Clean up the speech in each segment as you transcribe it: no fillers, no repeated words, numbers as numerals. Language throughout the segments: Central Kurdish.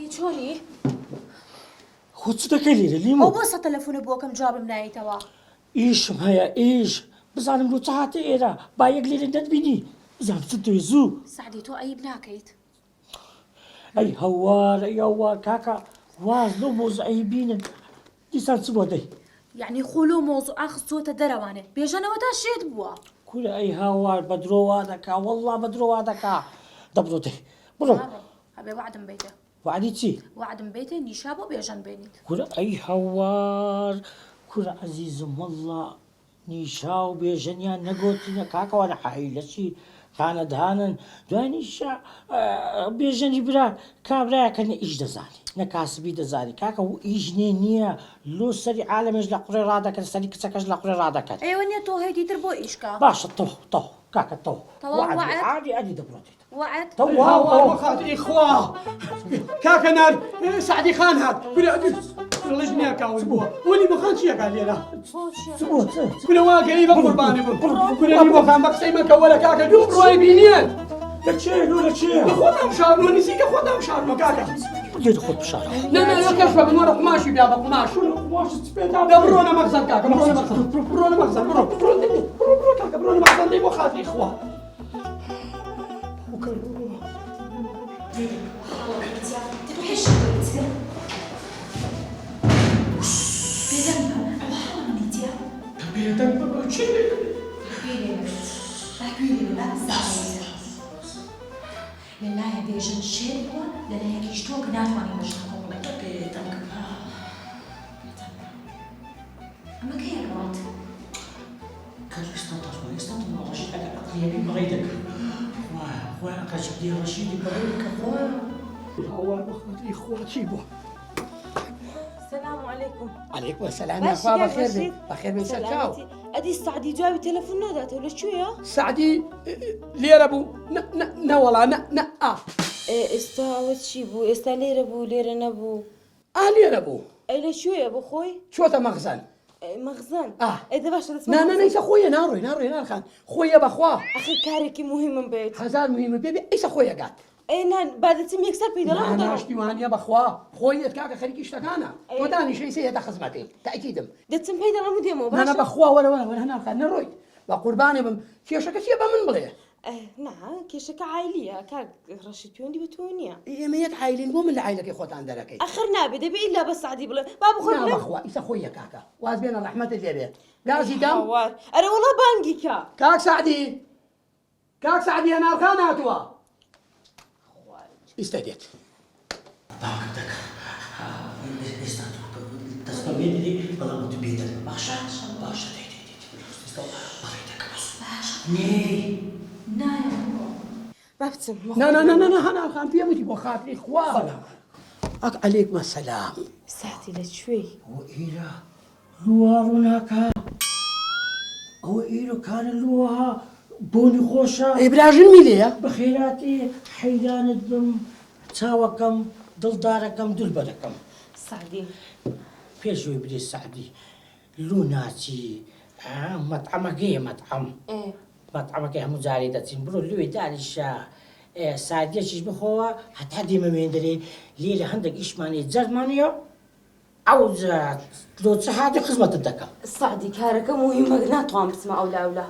سعدی چۆنی؟ خۆ چ دەکەی لێرە لیمۆ؟ ئەو بۆ سە تەلەفۆنە بۆکەم جوابم نایەتەوە. ئیشم هەیە ئیش بزانم بۆ چ هاتە ئێرە با یەک لێرە دەتبینی بزانم چ دوێ زوو. سعدی تۆ ئەیب ناکەیت. ئەی هەوار ئەی هەوار کاکە واز لەو مۆزەعی بینن دیسان چ بۆ دەی؟ یعنی خۆلۆ مۆزوع ئاخستۆتە دەرەوانێ بێژەنەوە تا شێت بووە. کورە ئەی هاوار بە درۆوا دەکا وەڵڵا بە درۆوا دەکا دەبڕۆ دەی بڕۆ. هەبێ وعدم بیتە. وعدی چی؟ وعدم بیتە نیشا بۆ بێژەن بێنیت. کورە ئەی هەوار کورە عەزیزم وەڵڵا نیشا و بێژەنیان نەگۆتینە کاکەوە لە حەیلەچی خانەدانن دوای نیشا بێژەنی برا کابرایەکە نە ئیش دەزانی نە کاسبی دەزانی کاکە و ئیژنێ نییە لۆ سەری عالەمێش لە قوڕێ ڕادەکەن سەری کچەکەش لە قوڕێ ڕادەکەن. ئێوە نییە تۆ هەیدی تر بۆ ئیشکا. باشە تۆ کاکە تۆ وعد عادی ئەدی دەبڕێت. وعد تەواو خاتری خوا کاکە نار سعدی خان هات ڕڵش نییە کاوز بووە وەلی بخان چیەکە لێرە کورە واگەی بە قوربانی بم کورەی بۆخان بە قسەی مەکە وەرە کاکە دوو ڕۆی بینیان لەچێ لەچێ بە خۆتم شارنۆ نزیکە خۆتم شارنۆ کاکە لێت خۆت بشارە نە کەش بە بنوەرە قماشی بیا بە قماش بڕۆنە مەخزن کاکە بڕۆنە مەخزن بڕۆ کاکە بڕۆنە مەخزن دەی بۆ خاتری خوا لەلایە بێژن شێر بووە لەلایەکیش تۆ کە ناتوانین بەشتە بڵێت ئەمە کەیەکەوەت کەستا تاسوێستا ڕەشید ئەگەر ئەقلیەکەی بەڕێ دەکرد خۆی ئەقەچی ڕەشیدی بەڕێ کە خۆی هەوار بە خاتری خوا چی بووە السلام عليكم. عليكم السلام يا اخوان بخير بخير من سلام ادي سعدي جابي تلفون ناداته ولا شو يا؟ سعدي ليرة ابو نا والله نا استوى شي بو استا ليرة بو ليرة نبو ليرة ابو اي شو يا ابو خوي؟ شو تا مخزن؟ مخزن اذا باش تسمع نا ايش اخويا نار خان خويا بخوا اخي كاركي مهم من بيت هزار مهم بيبي ايش اخويا قال؟ اي نان بعد تم يكسر في دلهم انا اشتي وانيا بخوا خويا كاكا خليك اشتكانا وداني شيء سيئة خزمتي تاكيدم دتم في دلهم ديمو باش انا بخوا ولا هنا خان نروي وقرباني بم كيشك شي بمن بليه نعم كيشك عائلية كاك رشيد بيوندي بتونيا ميت عائلين مو من العائلة كي خوت عندك اخرنا بدي الا بس عادي بلا بابو خوي لا بخوا ايش اخويا كاكا واز بين الرحمة اللي قاسي دم انا والله بانقي كاك سعدي انا خاناتوا استديت داك تستميني بلا متبيدة باشا ني بابتم لا انا خان في ابوتي بخاطري اخوان اك عليكم السلام ساعتي لشوي وإيرا لواروناكا أو إيرو كان اللوها بوني خوشا ابراجين ميليا بخيراتي حيدان الدم تاوكم دلداركم دلبركم سعدي بيجوي بدي سعدي لوناتي مطعمك هي مطعم ايه مطعمك هي مزاردة برو لوي داري الشا سعدي شيش بخوا حتى ما مندري ليلة عندك إيش ماني زرمانيو أو زات لو تسحاتي خدمة الدكا سعدي كاركة مهمة ناتوان بسمع أولا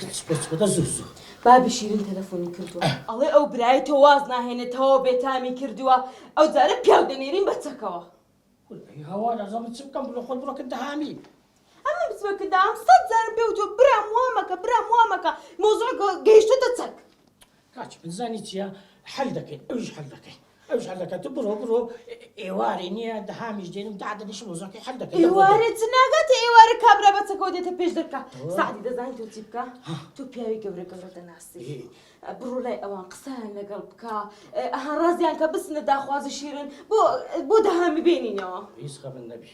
تسبت زوزو بابي شيرين تلفوني كردوا الله أو براي توازنا هنا تو بيتامي كردوا أو زارب بياو دنيرين بتسكوا هوا لازم تسبكم بلو خد بروك الدهامي أما بسمع كده عم صد زارب بيوتو برا موامك موضوع جيشتو تتسك كاتش من زانيتيا حل دكين اوش حل دكين برو ايواري نيا دهامي جدين مدعد ليش موزاكي حل دكين ايواري تناغات ايواري كابرا بتسكوا دي تبيش دركا سعدي دزاين تو تيبكا تو بياوي كبرة تناسي برو لاي اوان قسان لقلبك اها رازيان كبس ندا خوازي شيرين بو دهامي بيني نوا يسخر النبي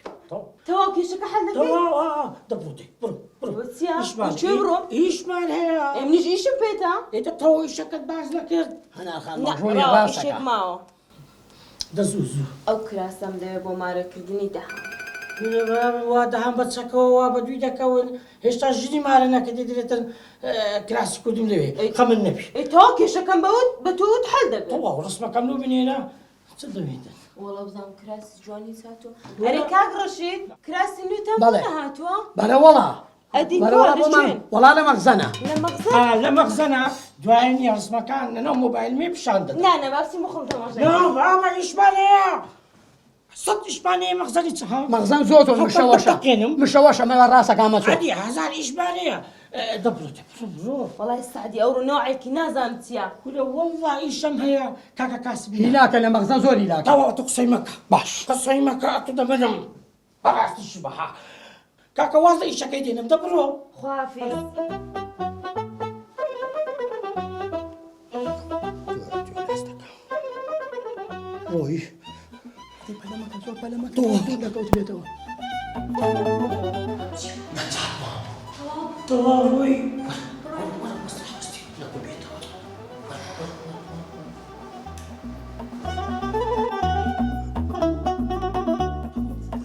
تو كيشك حل دكين دبرو دي برو ايش مال هي منيش ايش بيتا انت تو ايشك باز لك انا خان لا مجهول يا ايشك معه دزوزو او كراسم ده بو مارا كردني ده وادهم بتسكوا وبدوي دكون هشتا جدي مالنا كده دريتن كلاس كودم لوي خم النبي اي تو كيشك كان بتوت حل دكين طوا ورسمه كاملو بنينا تصدقين وڵە بزانم کراسی جوانی چاتوە ئەرێ کاک ڕەشید کراسی نوێتان بەڵێ. نەهاتووە بەرە وەڵا ئەدی بەرەوەڵا بۆمان وەڵا لە مەخزەنە لە مەقسەد لە مەخزەنە دوایین یاسمەکان لەناو مۆبایل مێ پیشان دەدا نانە باسی مخڵ تەماشای بابا ئیشمانەیە سەد ئیشمانەیە مەخزەری چ مەخزەن زۆر تۆ مشەوەشە دەقێنم. مشەوەشە مەوە ڕاستەکامە چۆ عادی هزار ئیشمانەیە دەبڕۆ بڕۆ وەڵای سعدی ئەوڕۆ نوعێکی نازانم چییە کورە وەڵڵا ئیشەم هەیە کاکە کاسبی هیلاکە لە مەخزەن زۆر هیلاکە تەواو تو قسەی مەکە باش قسەی مەکە تو دەبنم بەڕاستیش بەها کاکە واز لە ئیشەکەی دێنم دەبڕۆ خوافێ ڕۆی پەلەمەکە زۆر پەلەمەکە تۆ دەکەوت بێتەوە تەواو ڕۆی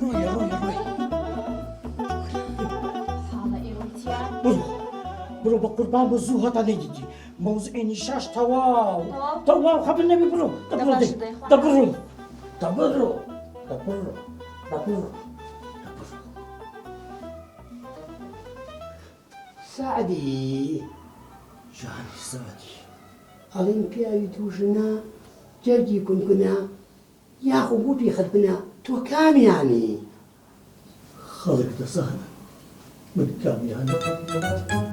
ڕۆیە ڕۆیە ڕۆی حاڵە ئێوە چییە برو بە قوربان بە زوو هەتا نەیدیدی مەوزعێنی شاش تەواو تەواو خەبر نەبی بڕۆ دەبڕۆ دەبڕۆ دەبڕۆ دەبڕۆ دەبڕۆ سعدی جانی سەعدی ئەڵێن پیاوی تووژنا جەرگی کونکونە یاخو بووپی خەت بنە تۆ کامیانی خەڵک دەزانن من کامیانە